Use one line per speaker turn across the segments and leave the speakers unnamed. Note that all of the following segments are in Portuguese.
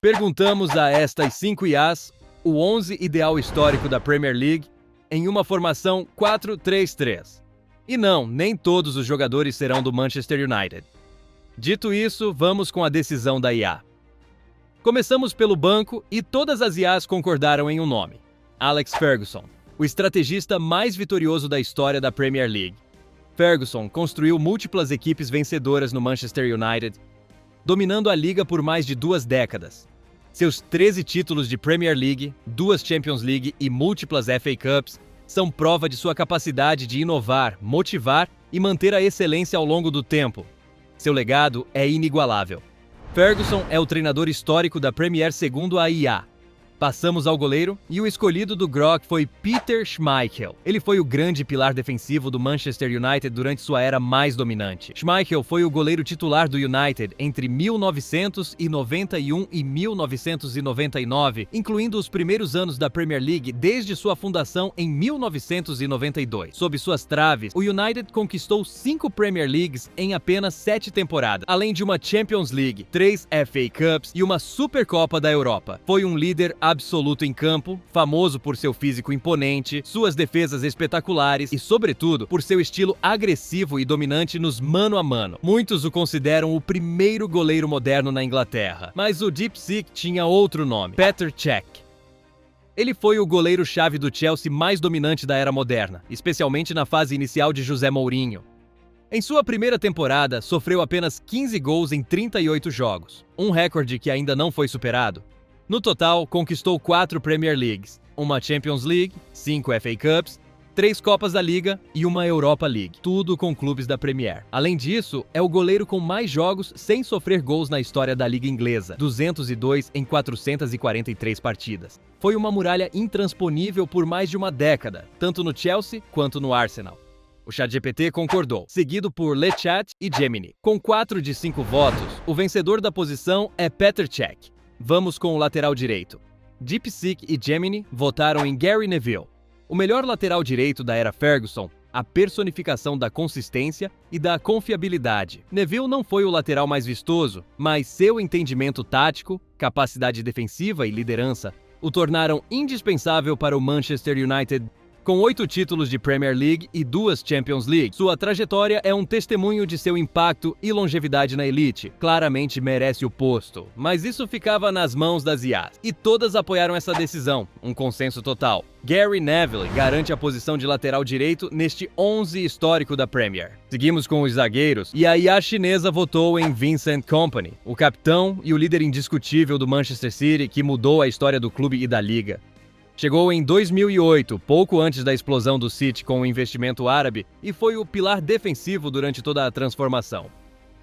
Perguntamos a estas 5 IAs o 11 ideal histórico da Premier League em uma formação 4-3-3. E não, nem todos os jogadores serão do Manchester United. Dito isso, vamos com a decisão da IA. Começamos pelo banco e todas as IAs concordaram em um nome: Alex Ferguson, o estrategista mais vitorioso da história da Premier League. Ferguson construiu múltiplas equipes vencedoras no Manchester United, dominando a liga por mais de 2 décadas. Seus 13 títulos de Premier League, 2 Champions League e múltiplas FA Cups são prova de sua capacidade de inovar, motivar e manter a excelência ao longo do tempo. Seu legado é inigualável. Ferguson é o treinador histórico da Premier segundo a IA. Passamos ao goleiro e o escolhido do Grock foi Peter Schmeichel. Ele foi o grande pilar defensivo do Manchester United durante sua era mais dominante. Schmeichel foi o goleiro titular do United entre 1991 e 1999, incluindo os primeiros anos da Premier League desde sua fundação em 1992. Sob suas traves, o United conquistou 5 Premier Leagues em apenas 7 temporadas, além de uma Champions League, 3 FA Cups e uma Supercopa da Europa. Foi um líder absoluto em campo, famoso por seu físico imponente, suas defesas espetaculares e, sobretudo, por seu estilo agressivo e dominante nos mano a mano. Muitos o consideram o primeiro goleiro moderno na Inglaterra, mas o Deep Seek tinha outro nome: Petr Cech. Ele foi o goleiro-chave do Chelsea mais dominante da era moderna, especialmente na fase inicial de José Mourinho. Em sua primeira temporada, sofreu apenas 15 gols em 38 jogos, um recorde que ainda não foi superado. No total, conquistou 4 Premier Leagues, uma Champions League, 5 FA Cups, 3 Copas da Liga e uma Europa League, tudo com clubes da Premier. Além disso, é o goleiro com mais jogos sem sofrer gols na história da Liga Inglesa, 202 em 443 partidas. Foi uma muralha intransponível por mais de uma década, tanto no Chelsea quanto no Arsenal. O ChatGPT concordou, seguido por LeChat e Gemini. Com 4 de 5 votos, o vencedor da posição é Petr Cech. Vamos com o lateral direito. DeepSeek e Gemini votaram em Gary Neville, o melhor lateral direito da era Ferguson, a personificação da consistência e da confiabilidade. Neville não foi o lateral mais vistoso, mas seu entendimento tático, capacidade defensiva e liderança o tornaram indispensável para o Manchester United. Com 8 títulos de Premier League e 2 Champions League, sua trajetória é um testemunho de seu impacto e longevidade na elite. Claramente merece o posto, mas isso ficava nas mãos das IAs. E todas apoiaram essa decisão, um consenso total. Gary Neville garante a posição de lateral direito neste 11 histórico da Premier. Seguimos com os zagueiros e a IA chinesa votou em Vincent Kompany, o capitão e o líder indiscutível do Manchester City que mudou a história do clube e da liga. Chegou em 2008, pouco antes da explosão do City com o investimento árabe, e foi o pilar defensivo durante toda a transformação.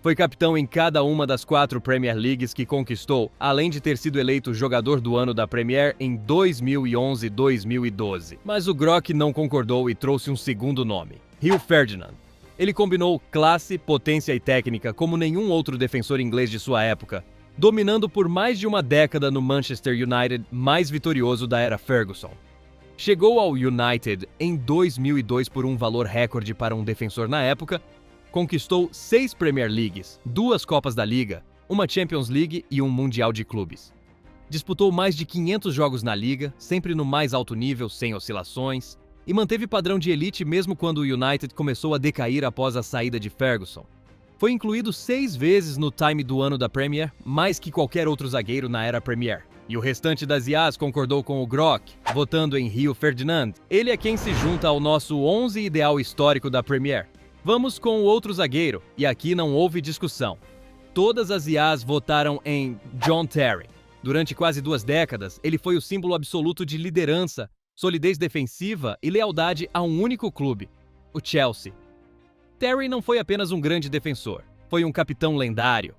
Foi capitão em cada uma das 4 Premier Leagues que conquistou, além de ter sido eleito jogador do ano da Premier em 2011 e 2012. Mas o Grock não concordou e trouxe um segundo nome: Rio Ferdinand. Ele combinou classe, potência e técnica como nenhum outro defensor inglês de sua época, dominando por mais de uma década no Manchester United mais vitorioso da era Ferguson. Chegou ao United em 2002 por um valor recorde para um defensor na época, conquistou 6 Premier Leagues, 2 Copas da Liga, uma Champions League e um Mundial de Clubes. Disputou mais de 500 jogos na liga, sempre no mais alto nível, sem oscilações, e manteve padrão de elite mesmo quando o United começou a decair após a saída de Ferguson. Foi incluído 6 vezes no Time do ano da Premier, mais que qualquer outro zagueiro na era Premier. E o restante das IAs concordou com o Grock, votando em Rio Ferdinand. Ele é quem se junta ao nosso 11 ideal histórico da Premier. Vamos com o outro zagueiro, e aqui não houve discussão. Todas as IAs votaram em John Terry. Durante quase 2 décadas, ele foi o símbolo absoluto de liderança, solidez defensiva e lealdade a um único clube, o Chelsea. Terry não foi apenas um grande defensor, foi um capitão lendário.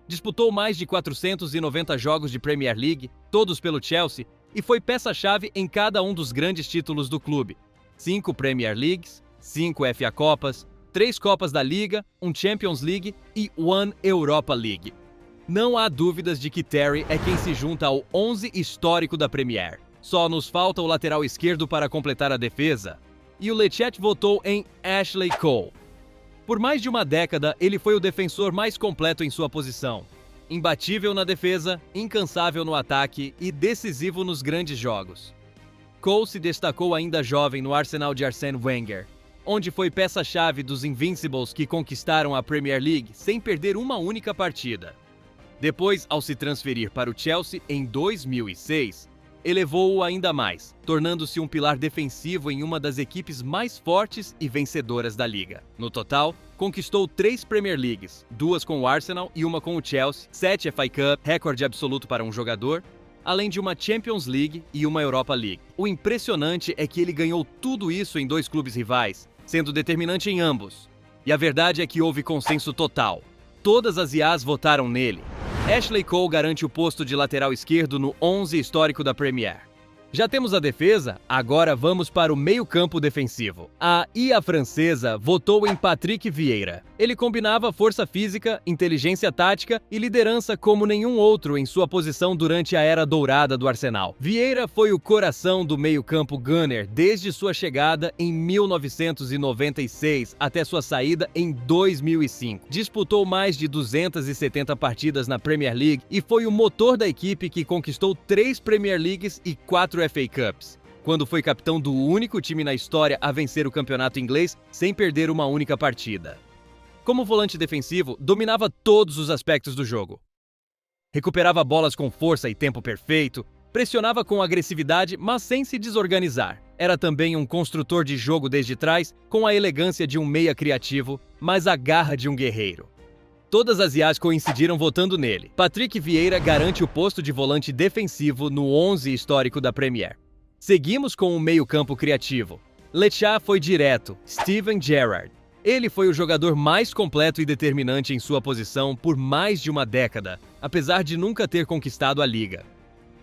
Disputou mais de 490 jogos de Premier League, todos pelo Chelsea, e foi peça-chave em cada um dos grandes títulos do clube: 5 Premier Leagues, 5 FA Copas, 3 Copas da Liga, um Champions League e 1 Europa League. Não há dúvidas de que Terry é quem se junta ao 11 histórico da Premier. Só nos falta o lateral esquerdo para completar a defesa. E o LeChat votou em Ashley Cole. Por mais de uma década, ele foi o defensor mais completo em sua posição. Imbatível na defesa, incansável no ataque e decisivo nos grandes jogos. Cole se destacou ainda jovem no Arsenal de Arsène Wenger, onde foi peça-chave dos Invincibles que conquistaram a Premier League sem perder uma única partida. Depois, ao se transferir para o Chelsea em 2006, elevou-o ainda mais, tornando-se um pilar defensivo em uma das equipes mais fortes e vencedoras da liga. No total, conquistou 3 Premier Leagues, 2 com o Arsenal e uma com o Chelsea, 7 FA Cup, recorde absoluto para um jogador, além de uma Champions League e uma Europa League. O impressionante é que ele ganhou tudo isso em 2 clubes rivais, sendo determinante em ambos. E a verdade é que houve consenso total. Todas as IAs votaram nele. Ashley Cole garante o posto de lateral esquerdo no 11 histórico da Premier. Já temos a defesa, agora vamos para o meio-campo defensivo. A IA francesa votou em Patrick Vieira. Ele combinava força física, inteligência tática e liderança como nenhum outro em sua posição durante a era dourada do Arsenal. Vieira foi o coração do meio-campo Gunner desde sua chegada em 1996 até sua saída em 2005. Disputou mais de 270 partidas na Premier League e foi o motor da equipe que conquistou 3 Premier Leagues e 4 FA Cups, quando foi capitão do único time na história a vencer o campeonato inglês sem perder uma única partida. Como volante defensivo, dominava todos os aspectos do jogo. Recuperava bolas com força e tempo perfeito, pressionava com agressividade, mas sem se desorganizar. Era também um construtor de jogo desde trás, com a elegância de um meia criativo, mas a garra de um guerreiro. Todas as IAs coincidiram votando nele. Patrick Vieira garante o posto de volante defensivo no 11 histórico da Premier. Seguimos com o meio-campo criativo. Lechat foi direto, Steven Gerrard. Ele foi o jogador mais completo e determinante em sua posição por mais de uma década, apesar de nunca ter conquistado a liga.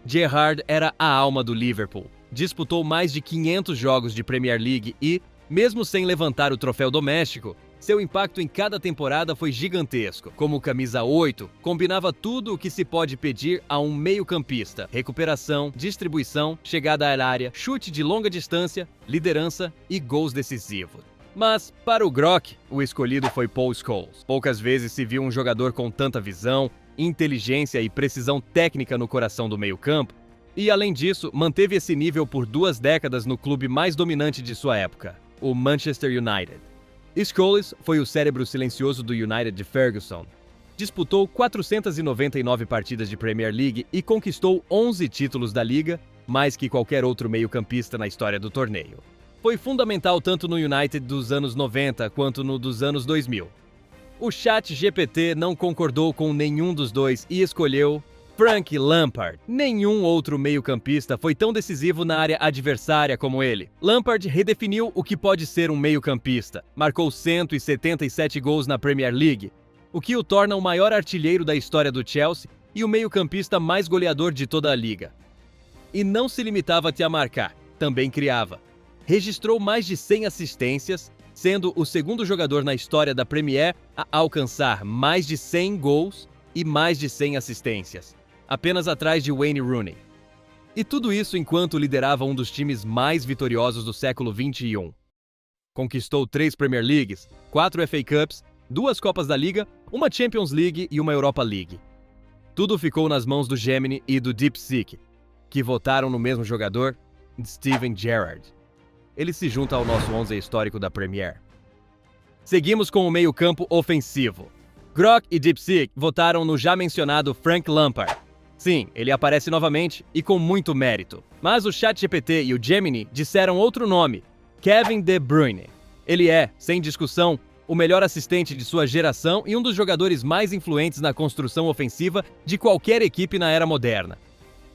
Gerrard era a alma do Liverpool. Disputou mais de 500 jogos de Premier League e, mesmo sem levantar o troféu doméstico, seu impacto em cada temporada foi gigantesco. Como camisa 8, combinava tudo o que se pode pedir a um meio-campista: recuperação, distribuição, chegada à área, chute de longa distância, liderança e gols decisivos. Mas, para o Grock, o escolhido foi Paul Scholes. Poucas vezes se viu um jogador com tanta visão, inteligência e precisão técnica no coração do meio-campo, e além disso, manteve esse nível por 2 décadas no clube mais dominante de sua época, o Manchester United. Scholes foi o cérebro silencioso do United de Ferguson. Disputou 499 partidas de Premier League e conquistou 11 títulos da liga, mais que qualquer outro meio-campista na história do torneio. Foi fundamental tanto no United dos anos 90 quanto no dos anos 2000. O ChatGPT não concordou com nenhum dos dois e escolheu Frank Lampard. Nenhum outro meio-campista foi tão decisivo na área adversária como ele. Lampard redefiniu o que pode ser um meio-campista. Marcou 177 gols na Premier League, o que o torna o maior artilheiro da história do Chelsea e o meio-campista mais goleador de toda a liga. E não se limitava a marcar, também criava. Registrou mais de 100 assistências, sendo o segundo jogador na história da Premier a alcançar mais de 100 gols e mais de 100 assistências, apenas atrás de Wayne Rooney. E tudo isso enquanto liderava um dos times mais vitoriosos do século XXI. Conquistou 3 Premier Leagues, 4 FA Cups, 2 Copas da Liga, uma Champions League e uma Europa League. Tudo ficou nas mãos do Gemini e do DeepSeek, que votaram no mesmo jogador, Steven Gerrard. Ele se junta ao nosso 11 histórico da Premier. Seguimos com o meio-campo ofensivo. Grock e DeepSeek votaram no já mencionado Frank Lampard. Sim, ele aparece novamente e com muito mérito. Mas o ChatGPT e o Gemini disseram outro nome, Kevin De Bruyne. Ele é, sem discussão, o melhor assistente de sua geração e um dos jogadores mais influentes na construção ofensiva de qualquer equipe na era moderna.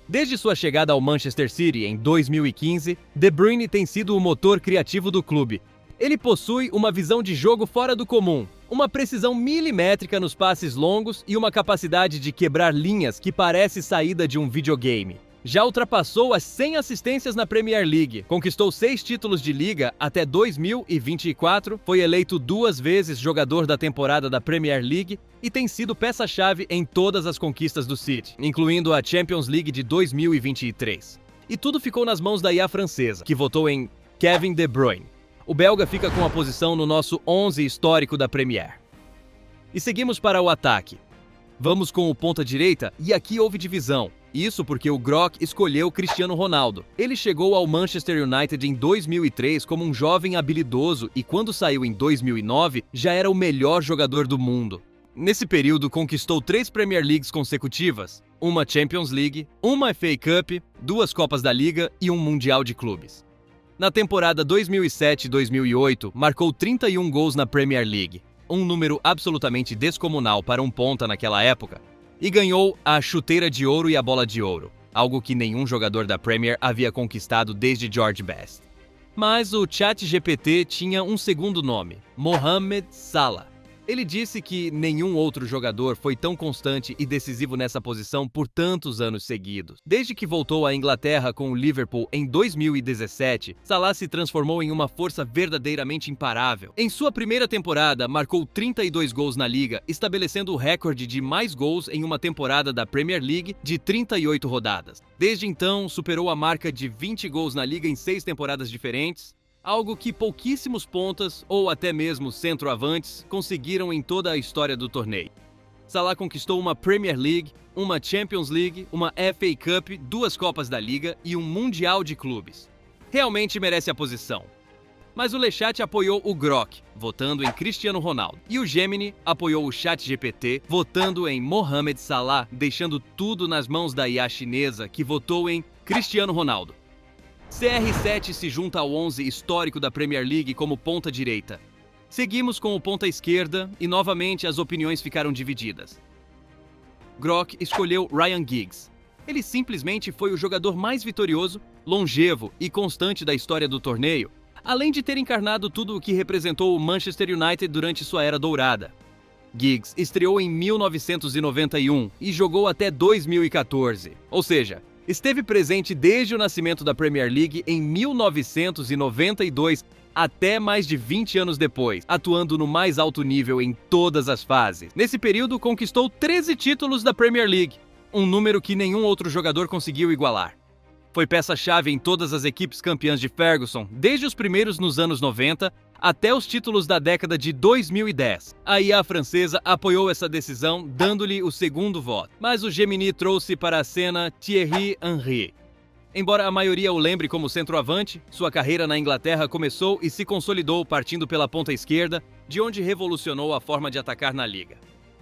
Desde sua chegada ao Manchester City em 2015, De Bruyne tem sido o motor criativo do clube. Ele possui uma visão de jogo fora do comum, uma precisão milimétrica nos passes longos e uma capacidade de quebrar linhas que parece saída de um videogame. Já ultrapassou as 100 assistências na Premier League, conquistou 6 títulos de liga até 2024, foi eleito 2 vezes jogador da temporada da Premier League e tem sido peça-chave em todas as conquistas do City, incluindo a Champions League de 2023. E tudo ficou nas mãos da IA francesa, que votou em Kevin De Bruyne. O belga fica com a posição no nosso 11 histórico da Premier. E seguimos para o ataque. Vamos com o ponta-direita e aqui houve divisão. Isso porque o Grock escolheu Cristiano Ronaldo. Ele chegou ao Manchester United em 2003 como um jovem habilidoso e quando saiu em 2009 já era o melhor jogador do mundo. Nesse período conquistou 3 Premier Leagues consecutivas, uma Champions League, uma FA Cup, 2 Copas da Liga e um Mundial de Clubes. Na temporada 2007-2008 marcou 31 gols na Premier League, um número absolutamente descomunal para um ponta naquela época, e ganhou a Chuteira de Ouro e a Bola de Ouro, algo que nenhum jogador da Premier havia conquistado desde George Best. Mas o ChatGPT tinha um segundo nome, Mohamed Salah. Ele disse que nenhum outro jogador foi tão constante e decisivo nessa posição por tantos anos seguidos. Desde que voltou à Inglaterra com o Liverpool em 2017, Salah se transformou em uma força verdadeiramente imparável. Em sua primeira temporada, marcou 32 gols na Liga, estabelecendo o recorde de mais gols em uma temporada da Premier League de 38 rodadas. Desde então, superou a marca de 20 gols na Liga em 6 temporadas diferentes, algo que pouquíssimos pontas ou até mesmo centroavantes conseguiram em toda a história do torneio. Salah conquistou uma Premier League, uma Champions League, uma FA Cup, 2 Copas da Liga e um Mundial de Clubes. Realmente merece a posição. Mas o Lechat apoiou o Grock, votando em Cristiano Ronaldo. E o Gemini apoiou o ChatGPT, votando em Mohamed Salah, deixando tudo nas mãos da IA chinesa, que votou em Cristiano Ronaldo. CR7 se junta ao 11 histórico da Premier League como ponta direita. Seguimos com o ponta esquerda e novamente as opiniões ficaram divididas. Grock escolheu Ryan Giggs. Ele simplesmente foi o jogador mais vitorioso, longevo e constante da história do torneio, além de ter encarnado tudo o que representou o Manchester United durante sua era dourada. Giggs estreou em 1991 e jogou até 2014, ou seja, esteve presente desde o nascimento da Premier League em 1992 até mais de 20 anos depois, atuando no mais alto nível em todas as fases. Nesse período, conquistou 13 títulos da Premier League, um número que nenhum outro jogador conseguiu igualar. Foi peça-chave em todas as equipes campeãs de Ferguson, desde os primeiros nos anos 90 até os títulos da década de 2010. A IA francesa apoiou essa decisão, dando-lhe o segundo voto. Mas o Gemini trouxe para a cena Thierry Henry. Embora a maioria o lembre como centroavante, sua carreira na Inglaterra começou e se consolidou partindo pela ponta esquerda, de onde revolucionou a forma de atacar na liga.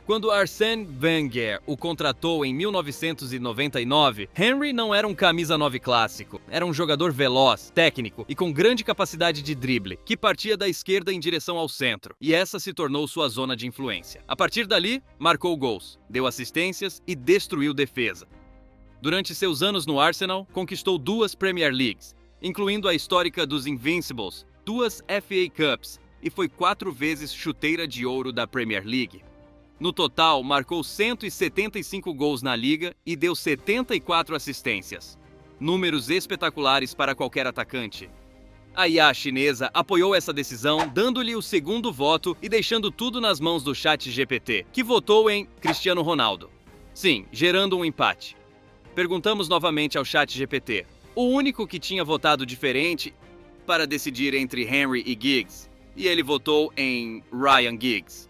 Quando Arsène Wenger o contratou em 1999, Henry não era um camisa 9 clássico. Era um jogador veloz, técnico e com grande capacidade de drible, que partia da esquerda em direção ao centro, e essa se tornou sua zona de influência. A partir dali, marcou gols, deu assistências e destruiu defesa. Durante seus anos no Arsenal, conquistou 2 Premier Leagues, incluindo a histórica dos Invincibles, 2 FA Cups e foi 4 vezes chuteira de ouro da Premier League. No total, marcou 175 gols na Liga e deu 74 assistências. Números espetaculares para qualquer atacante. A IA chinesa apoiou essa decisão, dando-lhe o segundo voto e deixando tudo nas mãos do ChatGPT, que votou em Cristiano Ronaldo. Sim, gerando um empate. Perguntamos novamente ao ChatGPT, o único que tinha votado diferente, para decidir entre Henry e Giggs, e ele votou em Ryan Giggs.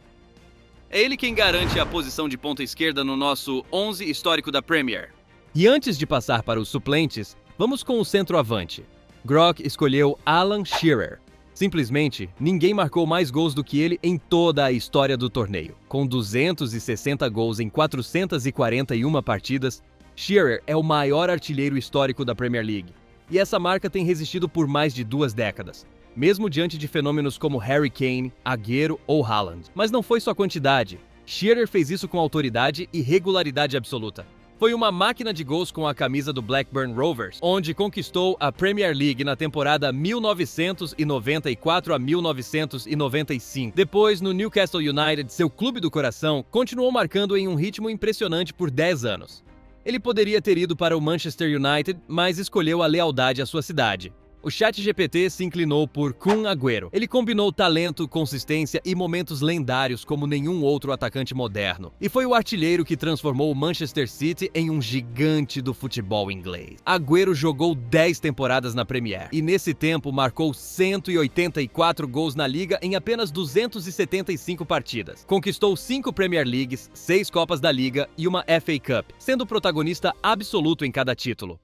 É ele quem garante a posição de ponta esquerda no nosso 11 histórico da Premier. E antes de passar para os suplentes, vamos com o centroavante. Grock escolheu Alan Shearer. Simplesmente, ninguém marcou mais gols do que ele em toda a história do torneio. Com 260 gols em 441 partidas, Shearer é o maior artilheiro histórico da Premier League. E essa marca tem resistido por mais de 2 décadas. Mesmo diante de fenômenos como Harry Kane, Agüero ou Haaland. Mas não foi só quantidade. Shearer fez isso com autoridade e regularidade absoluta. Foi uma máquina de gols com a camisa do Blackburn Rovers, onde conquistou a Premier League na temporada 1994 a 1995. Depois, no Newcastle United, seu clube do coração, continuou marcando em um ritmo impressionante por 10 anos. Ele poderia ter ido para o Manchester United, mas escolheu a lealdade à sua cidade. O ChatGPT se inclinou por Kun Agüero. Ele combinou talento, consistência e momentos lendários como nenhum outro atacante moderno. E foi o artilheiro que transformou o Manchester City em um gigante do futebol inglês. Agüero jogou 10 temporadas na Premier e nesse tempo marcou 184 gols na liga em apenas 275 partidas. Conquistou 5 Premier Leagues, 6 Copas da Liga e uma FA Cup, sendo protagonista absoluto em cada título.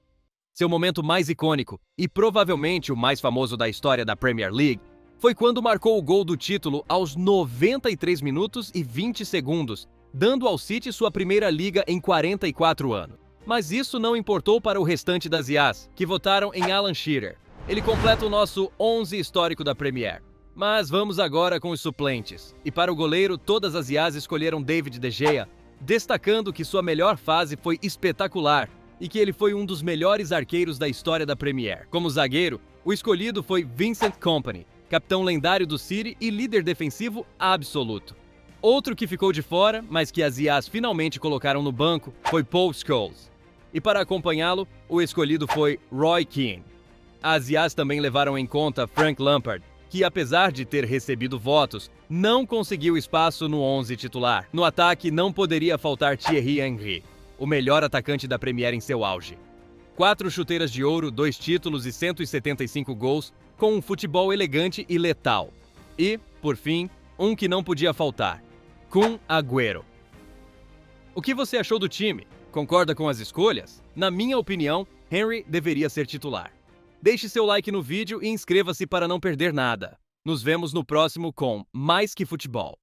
Seu momento mais icônico, e provavelmente o mais famoso da história da Premier League, foi quando marcou o gol do título aos 93 minutos e 20 segundos, dando ao City sua primeira liga em 44 anos. Mas isso não importou para o restante das IAs, que votaram em Alan Shearer. Ele completa o nosso 11 histórico da Premier. Mas vamos agora com os suplentes. E para o goleiro, todas as IAs escolheram David De Gea, destacando que sua melhor fase foi espetacular, e que ele foi um dos melhores arqueiros da história da Premier. Como zagueiro, o escolhido foi Vincent Kompany, capitão lendário do City e líder defensivo absoluto. Outro que ficou de fora, mas que as IAs finalmente colocaram no banco, foi Paul Scholes. E para acompanhá-lo, o escolhido foi Roy Keane. As IAs também levaram em conta Frank Lampard, que apesar de ter recebido votos, não conseguiu espaço no 11 titular. No ataque não poderia faltar Thierry Henry, o melhor atacante da Premier em seu auge. 4 chuteiras de ouro, 2 títulos e 175 gols, com um futebol elegante e letal. E, por fim, um que não podia faltar: Kun Agüero. O que você achou do time? Concorda com as escolhas? Na minha opinião, Henry deveria ser titular. Deixe seu like no vídeo e inscreva-se para não perder nada. Nos vemos no próximo com Mais Que Futebol.